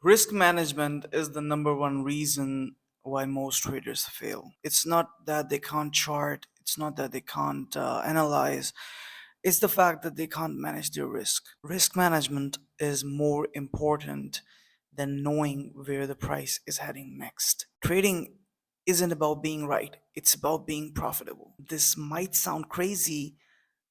Risk management is the number one reason why most traders fail. It's not that they can't chart, it's not that they can't analyze, it's the fact that they can't manage their risk. Risk management is more important than knowing where the price is heading next. Trading isn't about being right, it's about being profitable. This might sound crazy,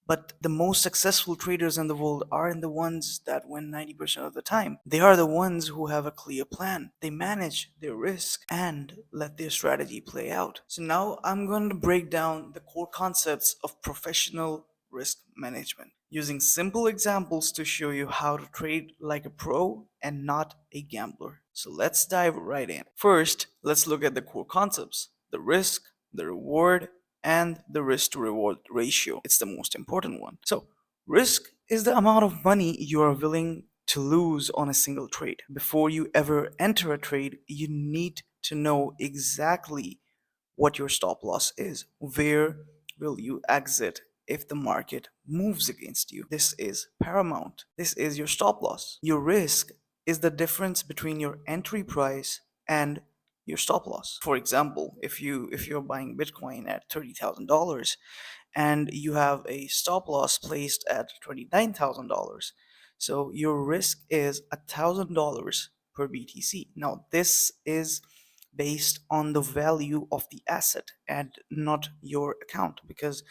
but the most successful traders in the world aren't the ones that win 90% of the time. They are the ones who have a clear plan. They manage their risk and let their strategy play out. So now I'm going to break down the core concepts of professional risk management using simple examples to show you how to trade like a pro and not a gambler. So let's dive right in. First, let's look at the core concepts: the risk, the reward, and the risk to reward ratio. It's the most important one. So, risk is the amount of money you are willing to lose on a single trade. Before you ever enter a trade, you need to know exactly what your stop loss is. Where will you exit if the market moves against you? This is paramount. This is your stop loss. Your risk is the difference between your entry price and your stop loss. For example, if you're buying Bitcoin at $30,000 and you have a stop loss placed at $29,000, so your risk is $1,000 per BTC. Now this is based on the value of the asset and not your account, because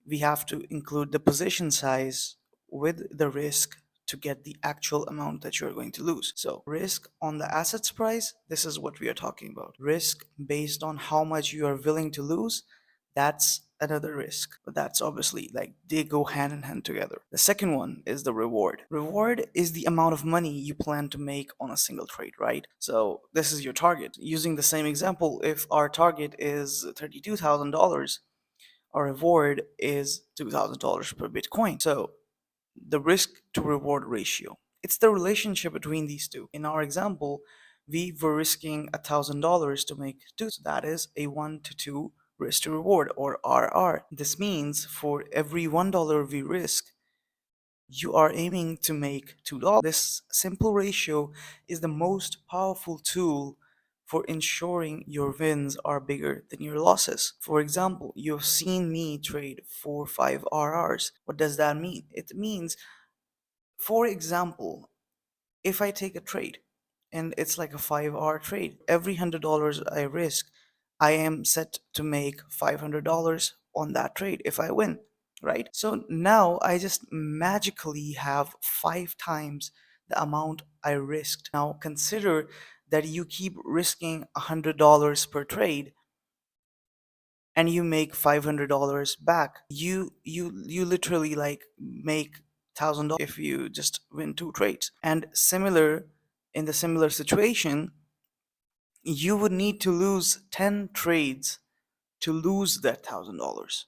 we have to include the position size with the risk to get the actual amount that you're going to lose. So, risk on the assets price, this is what we are talking about. Risk based on how much you are willing to lose, that's another risk. But that's obviously like they go hand in hand together. The second one is the reward. Reward is the amount of money you plan to make on a single trade, right? So, this is your target. Using the same example, if our target is $32,000, our reward is $2,000 per Bitcoin. So the risk to reward ratio, it's the relationship between these two. In our example, we were risking $1,000 to make two. So that is a 1 to 2 risk to reward, or RR. This means for every $1 we risk, you are aiming to make $2. This simple ratio is the most powerful tool for ensuring your wins are bigger than your losses. For example, you've seen me trade 4 5 RRs. What does that mean? It means, for example, if I take a trade and it's like a 5 hour trade, every $100 I risk, I am set to make $500 on that trade if I win, right? So now I just magically have 5 times the amount I risked. Now consider that you keep risking $100 per trade and you make $500 back. You literally like make $1,000 if you just win 2 trades. And similar, in the similar situation, you would need to lose 10 trades to lose that $1,000.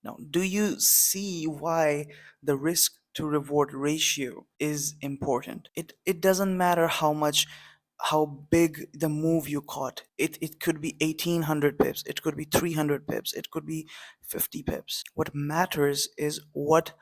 Now, do you see why the risk to reward ratio is important? It doesn't matter how big the move you caught. It could be 1800 pips, it could be 300 pips, it could be 50 pips. What matters is what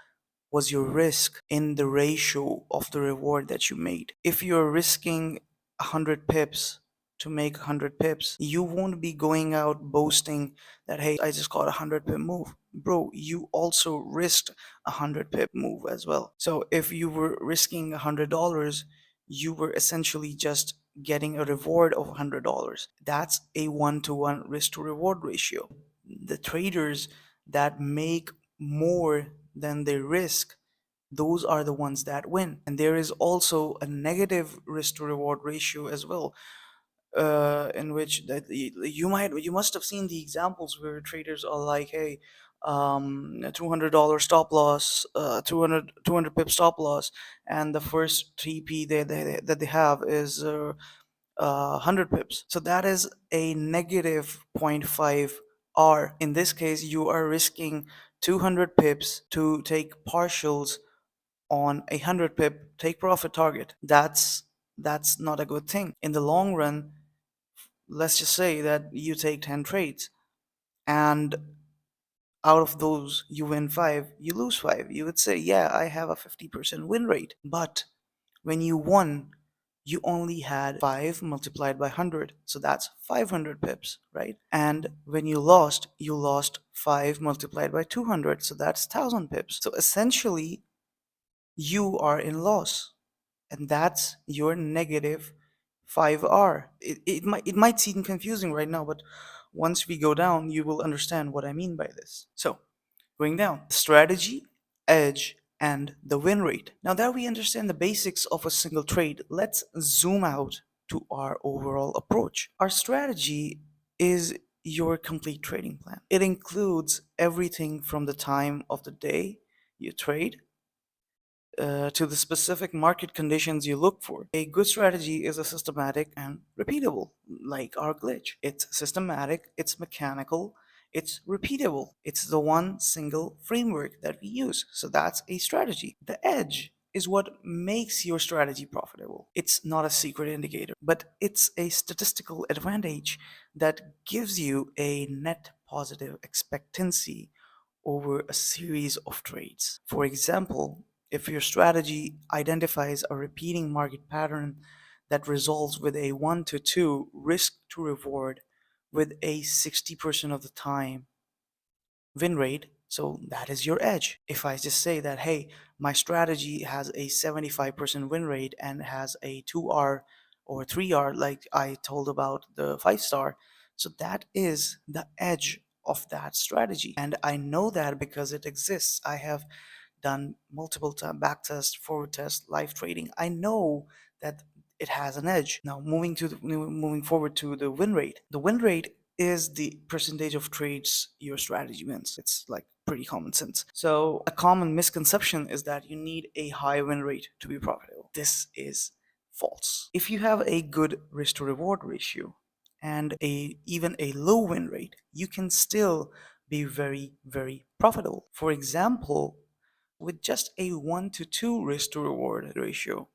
was your risk in the ratio of the reward that you made. If you're risking 100 pips to make 100 pips, you won't be going out boasting that, hey, I just got a 100 pip move. Bro, you also risked a 100 pip move as well. So if you were risking $100, you were essentially just getting a reward of $100. That's a 1 to 1 risk to reward ratio. The traders that make more than they risk, those are the ones that win. And there is also a negative risk to reward ratio as well, in which that you must have seen the examples where traders are like, hey, $200 stop loss, 200 pip stop loss, and the first TP that they have is 100 pips. So that is a negative zero point 0.5 R. In this case, you are risking 200 pips to take partials on a 100 pip take profit target. That's not a good thing. In the long run, let's just say that you take 10 trades and out of those you win 5, you lose 5. You would say, yeah, I have a 50% win rate. But when you won, you only had 5 multiplied by 100, so that's 500 pips, right? And when you lost 5 multiplied by 200, so that's 1000 pips. So essentially, you are in loss, and that's your negative 5R. It might seem confusing right now, but once we go down, you will understand what I mean by this. So, going down, strategy, edge, and the win rate. Now that we understand the basics of a single trade, let's zoom out to our overall approach. Our strategy is your complete trading plan. It includes everything from the time of the day you trade to the specific market conditions you look for. A good strategy is a systematic and repeatable, like our glitch. It's systematic, it's mechanical, it's repeatable. It's the one single framework that we use. So that's a strategy. The edge is what makes your strategy profitable. It's not a secret indicator, but it's a statistical advantage that gives you a net positive expectancy over a series of trades. For example, if your strategy identifies a repeating market pattern that resolves with a 1 to 2 risk to reward with a 60% of the time win rate, so that is your edge. If I just say that, hey, my strategy has a 75% win rate and has a 2R or 3R, like I told about the 5 star, so that is the edge of that strategy. And I know that because it exists. I have done multiple time back test, forward test, live trading. I know that it has an edge. Now, moving forward to the win rate. The win rate is the percentage of trades your strategy wins. It's like pretty common sense. So, a common misconception is that you need a high win rate to be profitable. This is false. If you have a good risk to reward ratio and even a low win rate, you can still be very profitable. For example, with just a 1 to 2 risk to reward ratio,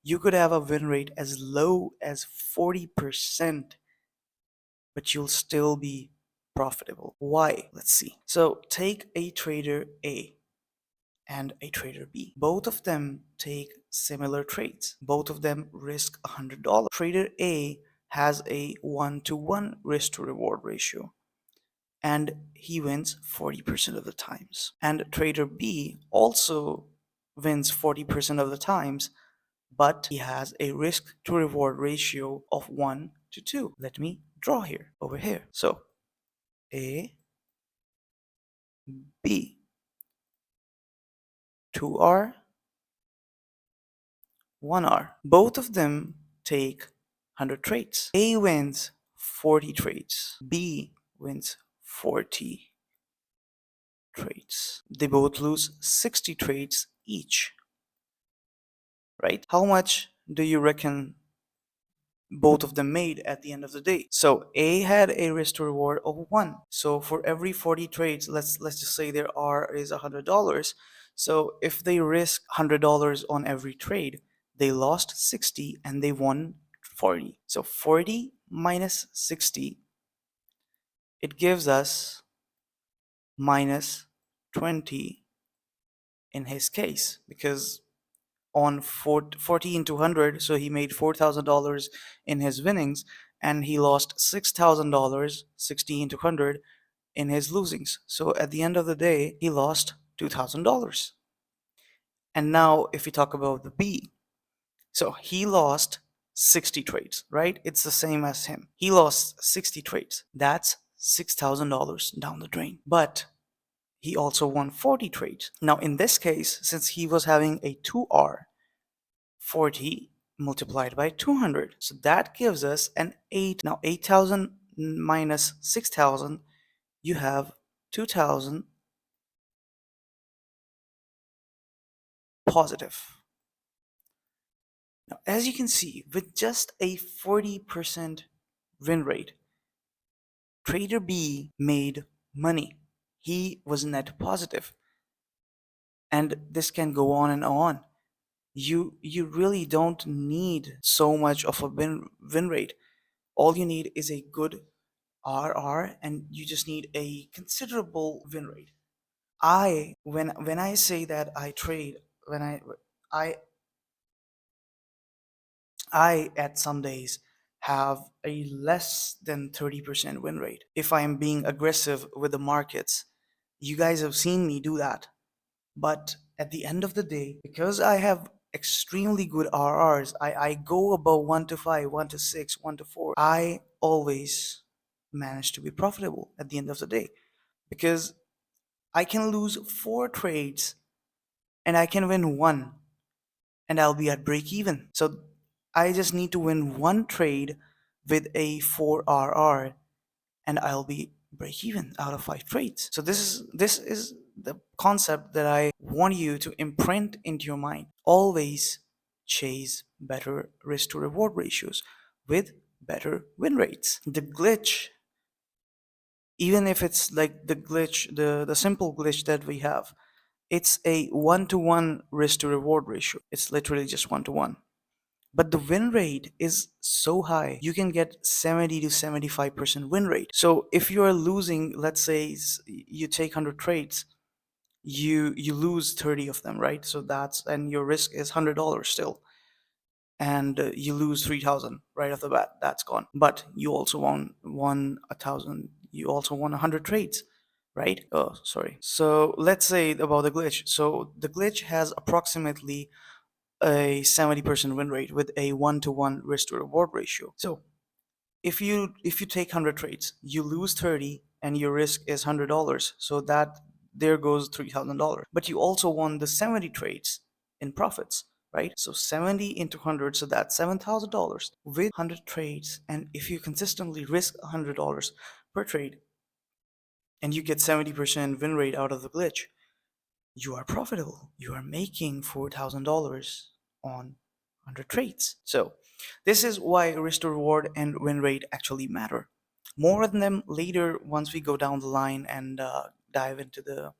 you could have a win rate as low as 40%, but you'll still be profitable. Why? Let's see. So take a trader A and a trader B. Both of them take similar trades. Both of them risk $100. Trader A has a 1-to-1 risk to reward ratio, and he wins 40% of the times. And trader B also wins 40% of the times, but he has a risk to reward ratio of 1 to 2. Let me draw here, over here. So A, B, 2R, 1R. Both of them take 100 trades. A wins 40 trades. B wins 40 trades. They both lose 60 trades each, right? How much do you reckon both of them made at the end of the day? So A had a risk to reward of 1. So for every 40 trades, let's just say their R is $100. So if they risk $100 on every trade, they lost 60 and they won 40. So 40 minus 60, it gives us minus 20 in his case, because on 40 into 100, so he made $4,000 in his winnings, and he lost $6,000, 60 into 100, in his losings. So at the end of the day, he lost $2,000. And now if we talk about the B, so he lost 60 trades, right? It's the same as him. He lost 60 trades. That's $6,000 down the drain. But he also won 40 trades. Now in this case, since he was having a 2R, 40 multiplied by 200. So that gives us an 8. Now 8,000 minus 6,000, you have 2,000 positive. Now as you can see, with just a 40% win rate, Trader B made money. He was net positive. And this can go on and on. You really don't need so much of a win rate. All you need is a good RR, and you just need a considerable win rate. When I say that I trade, when I I, at some days, have a less than 30% win rate. If I am being aggressive with the markets, you guys have seen me do that. But at the end of the day, because I have extremely good RRs, I go above 1 to 5, 1 to 6, 1 to 4. I always manage to be profitable at the end of the day because I can lose 4 trades and I can win one and I'll be at break even. So I just need to win one trade with a 4 RR and I'll be break even out of 5 trades. So this is the concept that I want you to imprint into your mind. Always chase better risk to reward ratios with better win rates. The glitch, even if it's like the glitch, the simple glitch that we have, it's a 1 to 1 risk to reward ratio. It's literally just 1 to 1. But the win rate is so high, you can get 70 to 75% win rate. So if you are losing, let's say you take 100 trades, you lose 30 of them, right? So that's, and your risk is $100 still, and you lose 3,000 right off the bat. That's gone. But you also won 1,000. You also won 100 trades, right? Oh, sorry. So let's say about the glitch. So the glitch has approximately a 70% win rate with a 1 to 1 risk to reward ratio. So if you take 100 trades, you lose 30 and your risk is $100. So that there goes $3,000. But you also won the 70 trades in profits, right? So 70 into 100, so that's $7,000 with 100 trades. And if you consistently risk $100 per trade and you get 70% win rate out of the glitch, you are profitable. You are making $4,000 on 100 trades. So, this is why risk to reward and win rate actually matter. More on them later once we go down the line and dive into the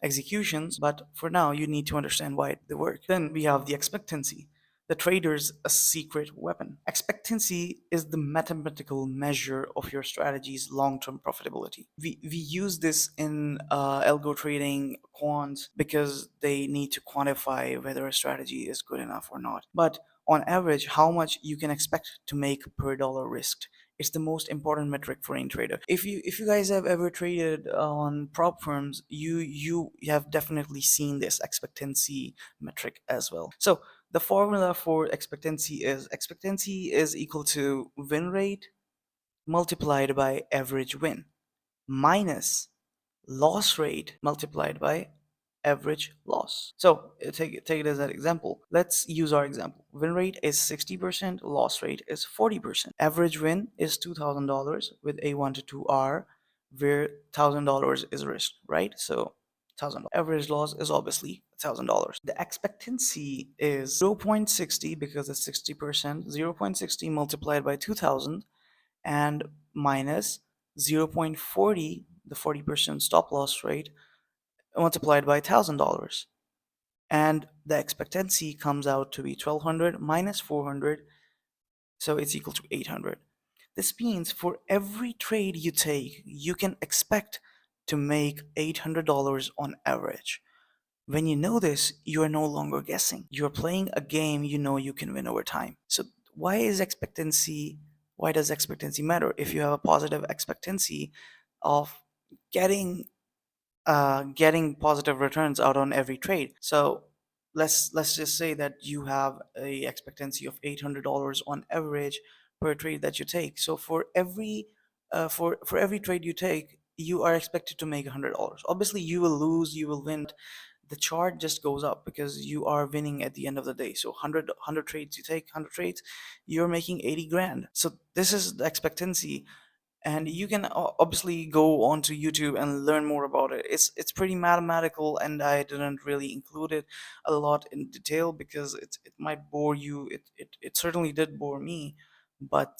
executions, but for now, you need to understand why they work. Then we have the expectancy, the trader's a secret weapon. Expectancy is the mathematical measure of your strategy's long term profitability. We use this in algo trading, quants, because they need to quantify whether a strategy is good enough or not. But on average, how much you can expect to make per dollar risked. It's the most important metric for any trader. If you guys have ever traded on prop firms, you have definitely seen this expectancy metric as well. So the formula for expectancy is equal to win rate multiplied by average win minus loss rate multiplied by average loss. So take it as an example. Let's use our example. Win rate is 60%, loss rate is 40%. Average win is $2,000 with a 1 to 2 R, where $1,000 is risk, right? So $1,000. Average loss is obviously $1,000. The expectancy is 0.60 because it's 60%, 0.60 multiplied by 2,000 and minus 0.40, the 40% stop loss rate, multiplied by $1,000. And the expectancy comes out to be 1,200 minus 400, so it's equal to 800. This means for every trade you take, you can expect to make $800 on average. When you know this, you are no longer guessing. You're playing a game you know you can win over time. So why does expectancy matter? If you have a positive expectancy of getting getting positive returns out on every trade. So let's just say that you have a expectancy of $800 on average per trade that you take. So for every trade you take, you are expected to make $100. Obviously, you will lose, you will win. The chart just goes up because you are winning at the end of the day. So 100 trades you take, 100 trades, you're making 80 grand. So this is the expectancy, and you can obviously go onto YouTube and learn more about it. It's pretty mathematical, and I didn't really include it a lot in detail because it might bore you. It certainly did bore me, but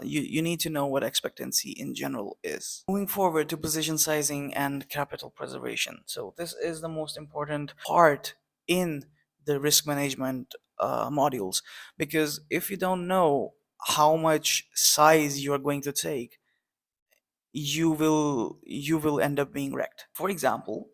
you need to know what expectancy in general is. Moving forward to position sizing and capital preservation. So this is the most important part in the risk management modules, because if you don't know how much size you are going to take, you will end up being wrecked. For example,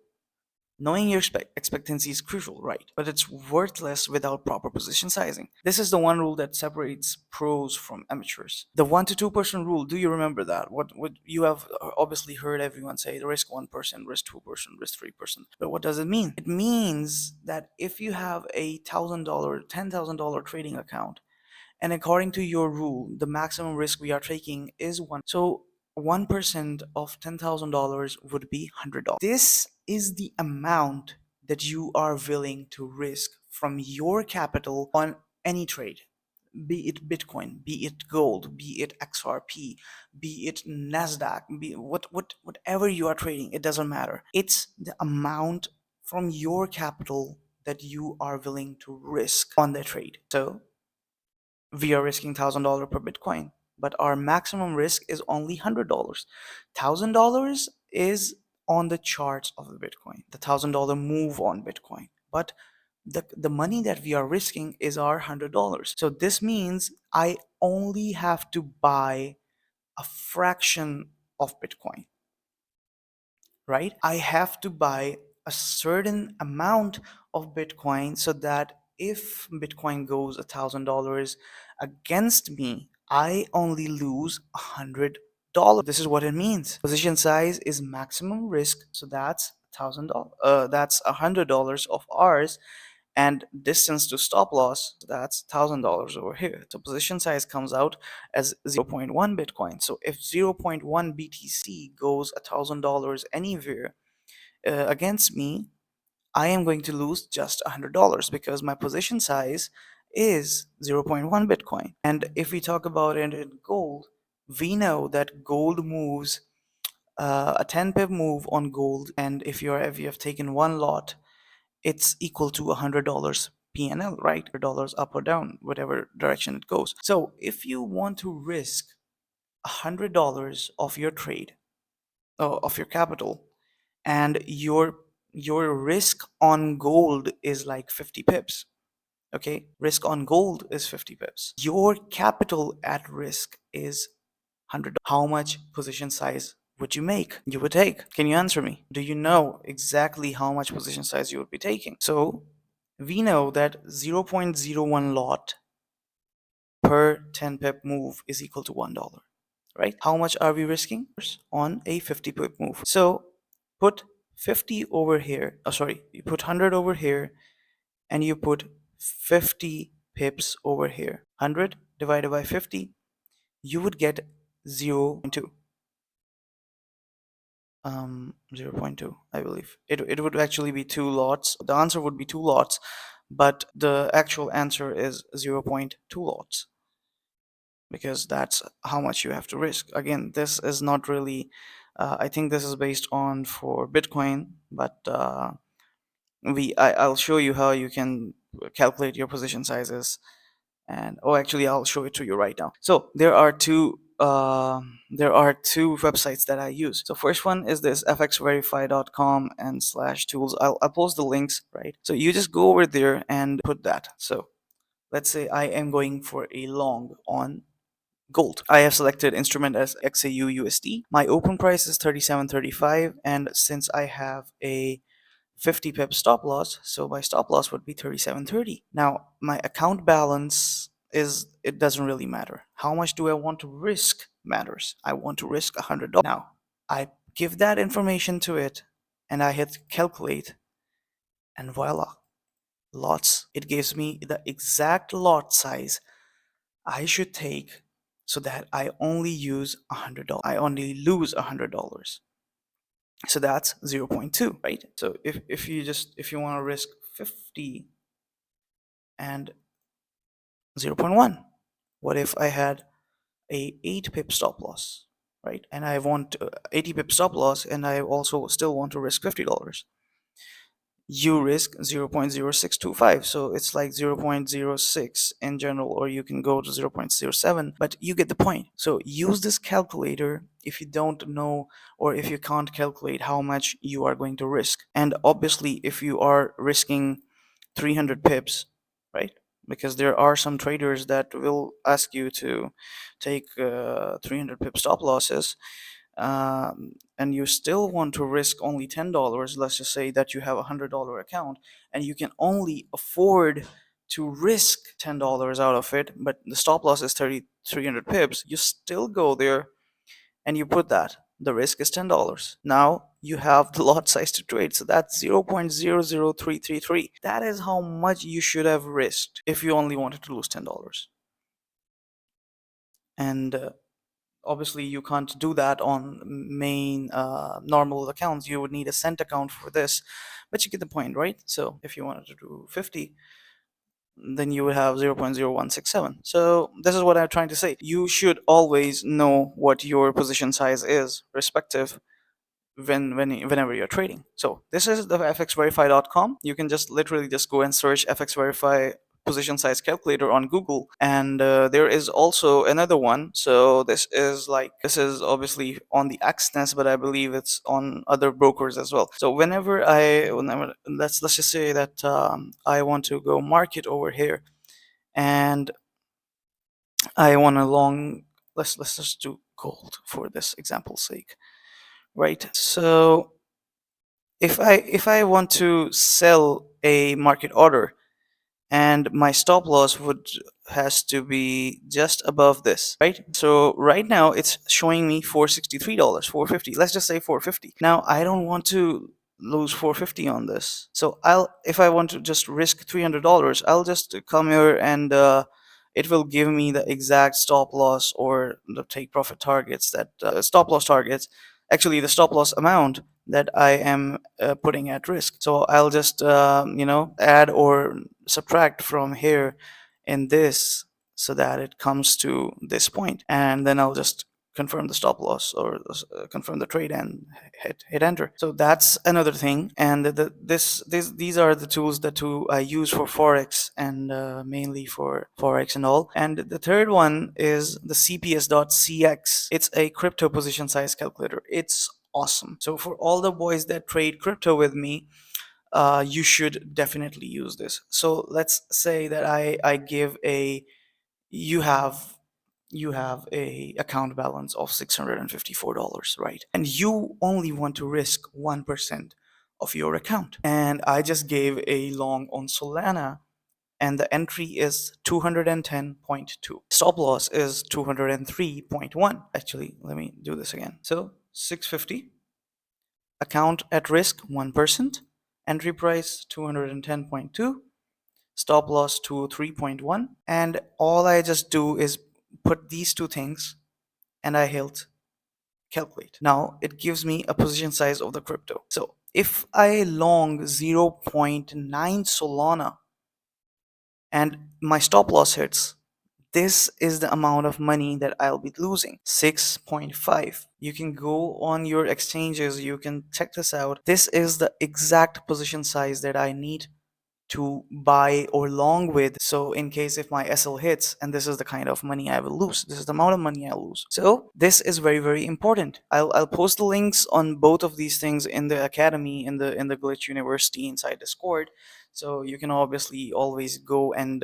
Knowing your expectancy is crucial, right? But it's worthless without proper position sizing. This is the one rule that separates pros from amateurs. The 1 to 2% rule, do you remember that? What you have obviously heard everyone say, risk 1%, risk 2%, risk 3%. But what does it mean? It means that if you have a $1,000, $10,000 trading account, and according to your rule, the maximum risk we are taking is 1. So 1% of $10,000 would be $100. This is the amount that you are willing to risk from your capital on any trade, be it Bitcoin, be it gold, be it XRP, be it Nasdaq, be whatever you are trading, it doesn't matter. It's the amount from your capital that you are willing to risk on the trade. So we are risking $1,000 per Bitcoin, but our maximum risk is only $100. $1,000 is on the charts of the Bitcoin, the $1,000 move on Bitcoin, but the money that we are risking is our $100. So this means I only have to buy a fraction of Bitcoin, right? I have to buy a certain amount of Bitcoin so that if Bitcoin goes $1,000 against me, I only lose $100. This is what it means. Position size is maximum risk, so that's $1,000. That's $100 of ours, and distance to stop loss, that's $1,000 over here. So position size comes out as zero point 0.1 Bitcoin. So if zero point 0.1 BTC goes $1,000 anywhere against me, I am going to lose just $100 because my position size is zero point 0.1 Bitcoin. And if we talk about it in gold, we know that gold moves a 10 pip move on gold, and if you have taken one lot, it's equal to $100 PNL, right? $100 up or down, whatever direction it goes. So if you want to risk $100 of your trade, of your capital, and your risk on gold is like 50 pips, okay? Risk on gold is 50 pips. Your capital at risk is $100. How much position size would you make? You would take? Can you answer me? Do you know exactly how much position size you would be taking? So we know that 0.01 lot per 10 pip move is equal to $1, right? How much are we risking on a 50 pip move? So put 50 over here. Oh, sorry, you put 100 over here and you put 50 pips over here. 100 divided by 50, you would get 0.2. 0.2, I believe. It would actually be 2 lots. The answer would be 2 lots, but the actual answer is 0.2 lots because that's how much you have to risk. Again, this is not really, I think this is based on for Bitcoin, but I'll show you how you can calculate your position sizes. And oh, actually, I'll show it to you right now. So there are two websites that I use. So first one is this fxverify.com and slash tools. I'll post the links, right? So you just go over there and put that. So let's say I am going for a long on gold. I have selected instrument as XAU USD. My open price is 37.35, and since I have a 50 pip stop loss, so my stop loss would be 37.30. Now my account balance is, it doesn't really matter. How much do I want to risk matters. I want to risk $100. Now I give that information to it and I hit calculate, and voila, lots. It gives me the exact lot size I should take so that I only use $100. I only lose $100. So that's 0.2, right? So if you want to risk 50 and 0.1, what if I had a 8 pip stop loss, right? And I want 80 pip stop loss, and I also still want to risk $50. You risk 0.0625, so it's like 0.06 in general, or you can go to 0.07, but you get the point. So use this calculator if you don't know, or if you can't calculate how much you are going to risk. And obviously if you are risking 300 pips, right, because there are some traders that will ask you to take 300 pip stop losses, and you still want to risk only $10, let's just say that you have a $100 account and you can only afford to risk $10 out of it, but the stop loss is 300 pips, you still go there and you put that. The risk is $10. Now you have the lot size to trade, so that's 0.00333. That is how much you should have risked if you only wanted to lose $10. And obviously you can't do that on main normal accounts. You would need a cent account for this, but you get the point, right? So if you wanted to do 50, then you would have 0.0167. So this is what I'm trying to say. You should always know what your position size is respective whenever you're trading. So this is the fxverify.com. You can just literally just go and search fxverify position size calculator on Google, and there is also another one. So this is obviously on the Axness, but I believe it's on other brokers as well. So whenever let's just say that I want to go market over here, and I want a long, let's just do gold for this example's sake, right? So if I want to sell a market order, and my stop loss would has to be just above this, right? So right now it's showing me $463, 450. Let's just say 450. Now I don't want to lose 450 on this. So if I want to just risk $300, I'll just come here and it will give me the exact stop loss or the take profit targets that stop loss targets, actually the stop loss amount that I am putting at risk. So I'll just add or subtract from here in this so that it comes to this point, and then I'll just confirm the stop loss or confirm the trade and hit enter. So that's another thing. And these are the tools that I use for forex, and mainly for forex and all. And the third one is the cps.cx. It's a crypto position size calculator. It's awesome. So for all the boys that trade crypto with me, you should definitely use this. So let's say that I give a you have a account balance of $654, right? And you only want to risk 1% of your account. And I just gave a long on Solana, and the entry is 210.2. Stop loss is 203.1. Actually, let me do this again. So 650, account at risk 1%, entry price 210.2, stop loss to 3.1, and all I just do is put these two things and I hit calculate. Now it gives me a position size of the crypto. So if I long 0.9 Solana and my stop loss hits, this is the amount of money that I'll be losing, 6.5. You can go on your exchanges, you can check this out. This is the exact position size that I need to buy or long with. So in case if my SL hits, and this is the kind of money I will lose, this is the amount of money I lose. So this is very, very important. I'll post the links on both of these things in the academy, in the Glitch University inside Discord. So you can obviously always go and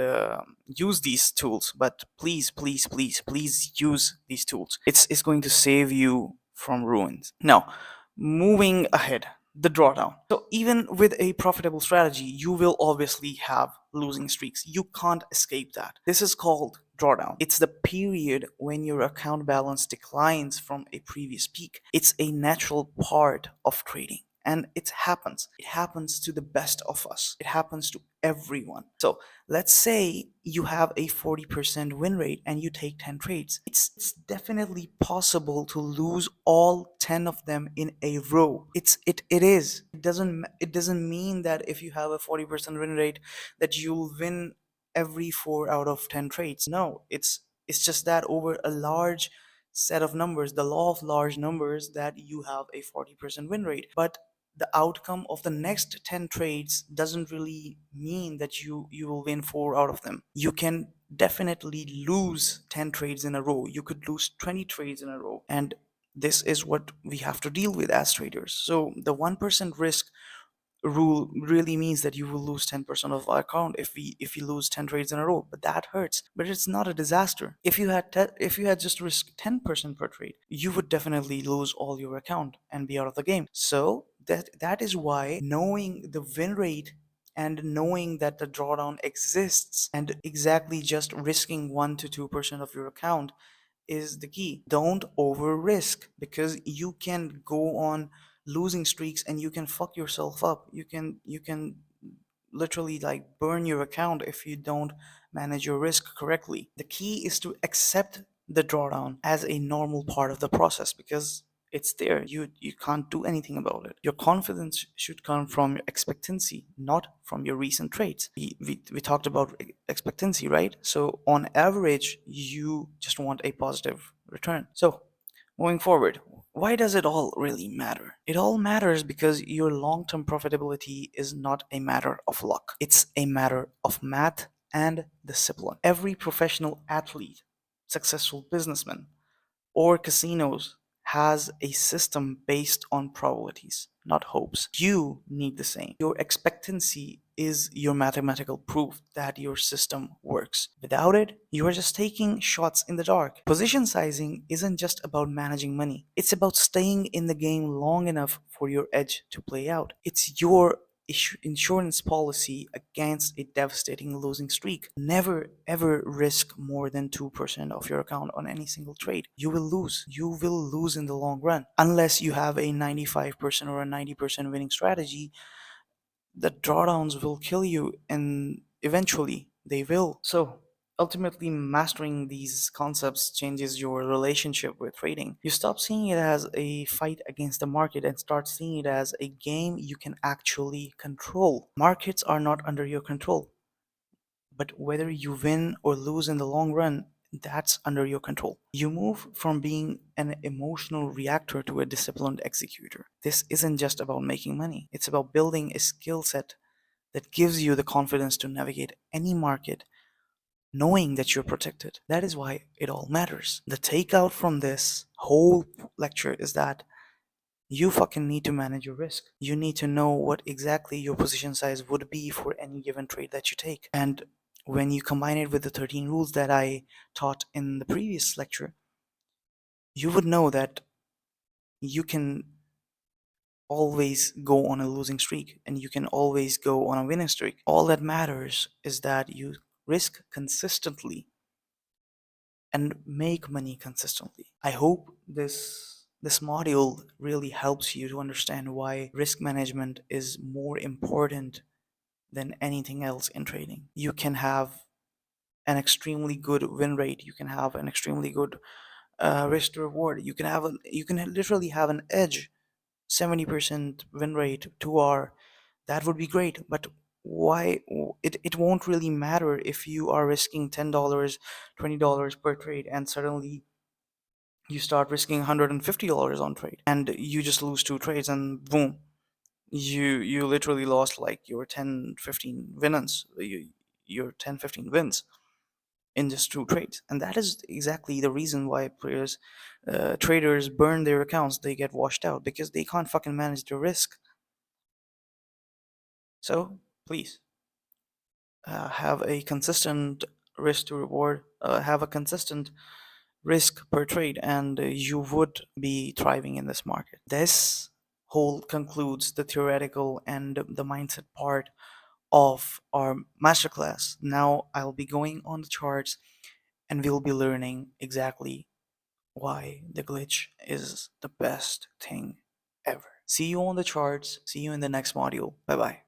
use these tools, but please, please, please, please use these tools. It's going to save you from ruins. Now, moving ahead, the drawdown. So even with a profitable strategy, you will obviously have losing streaks. You can't escape that. This is called drawdown. It's the period when your account balance declines from a previous peak. It's a natural part of trading. And it happens. It happens to the best of us. It happens to everyone. So let's say you have a 40% win rate and you take 10 trades. It's definitely possible to lose all 10 of them in a row. It is. It doesn't mean that if you have a 40% win rate that you'll win every 4 out of 10 trades. No, it's just that over a large set of numbers, the law of large numbers, that you have a 40% win rate. But the outcome of the next 10 trades doesn't really mean that you will win 4 out of them. You can definitely lose 10 trades in a row. You could lose 20 trades in a row. And this is what we have to deal with as traders. So the 1% risk rule really means that you will lose 10% of our account if we lose 10 trades in a row, but that hurts. But it's not a disaster. If you had just risked 10% per trade, you would definitely lose all your account and be out of the game. So that is why knowing the win rate and knowing that the drawdown exists and exactly just risking 1 to 2% of your account is the key. Don't over risk, because you can go on losing streaks and you can fuck yourself up. You can literally like burn your account if you don't manage your risk correctly. The key is to accept the drawdown as a normal part of the process, because it's there. You can't do anything about it. Your confidence should come from your expectancy, not from your recent trades. We talked about expectancy, right? So on average, you just want a positive return. So moving forward, why does it all really matter? It all matters because your long term profitability is not a matter of luck, it's a matter of math and discipline. Every professional athlete, successful businessman, or casinos has a system based on probabilities, not hopes. You need the same. Your expectancy is your mathematical proof that your system works. Without it, you are just taking shots in the dark. Position sizing isn't just about managing money, it's about staying in the game long enough for your edge to play out. It's your insurance policy against a devastating losing streak. Never ever risk more than 2% of your account on any single trade. You will lose. You will lose in the long run. Unless you have a 95% or a 90% winning strategy, the drawdowns will kill you, and eventually they will. So, ultimately, mastering these concepts changes your relationship with trading. You stop seeing it as a fight against the market and start seeing it as a game you can actually control. Markets are not under your control, but whether you win or lose in the long run, that's under your control. You move from being an emotional reactor to a disciplined executor. This isn't just about making money, it's about building a skill set that gives you the confidence to navigate any market knowing that you're protected. That is why it all matters. The takeout from this whole lecture is that you fucking need to manage your risk. You need to know what exactly your position size would be for any given trade that you take. And when you combine it with the 13 rules that I taught in the previous lecture, you would know that you can always go on a losing streak and you can always go on a winning streak. All that matters is that you risk consistently and make money consistently. I hope this module really helps you to understand why risk management is more important than anything else in trading. You can have an extremely good win rate. You can have an extremely good risk to reward. You can literally have an edge, 70% win rate, 2R. That would be great. But why it won't really matter if you are risking $10, $20 per trade, and suddenly you start risking $150 on trade and you just lose two trades and boom, you literally lost like your 10 15 wins, your 10 15 wins in just two trades. And that is exactly the reason why traders burn their accounts. They get washed out because they can't fucking manage their risk. So please, have a consistent risk to reward, have a consistent risk per trade, and you would be thriving in this market. This whole concludes the theoretical and the mindset part of our masterclass. Now I'll be going on the charts and we'll be learning exactly why the glitch is the best thing ever. See you on the charts. See you in the next module. Bye bye.